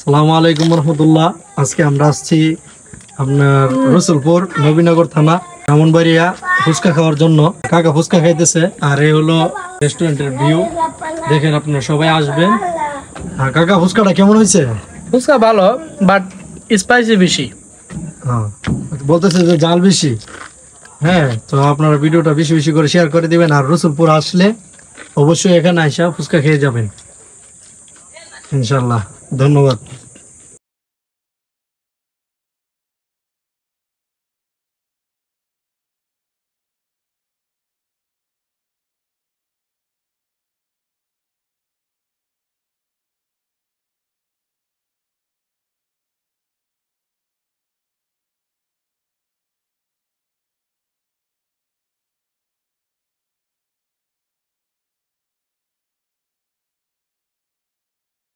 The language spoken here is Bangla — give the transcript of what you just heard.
আসসালামু আলাইকুম রহমতুল্লাহ। আজকে আমরা আসছি আপনার রসুলপুর নবীনগর থানা ব্রাহ্মণবাড়িয়া ফুচকা খাওয়ার জন্য। কাকা ফুচকা খাইতেছে আর এই হলো রেস্টুরেন্টের ভিউ, দেখেন আপনারা সবাই আসবেন। আর কাকা ফুচকাটা কেমন হয়েছে? ফুচকা ভালো বাট স্পাইসি বেশি। হ্যাঁ, বলতেছে যে জাল বেশি। হ্যাঁ, তো আপনারা ভিডিওটা বেশি বেশি করে শেয়ার করে দিবেন। আর রসুলপুর আসলে অবশ্যই এখানে আইসা ফুচকা খেয়ে যাবেন ইনশাল্লাহ। ধন্যবাদ।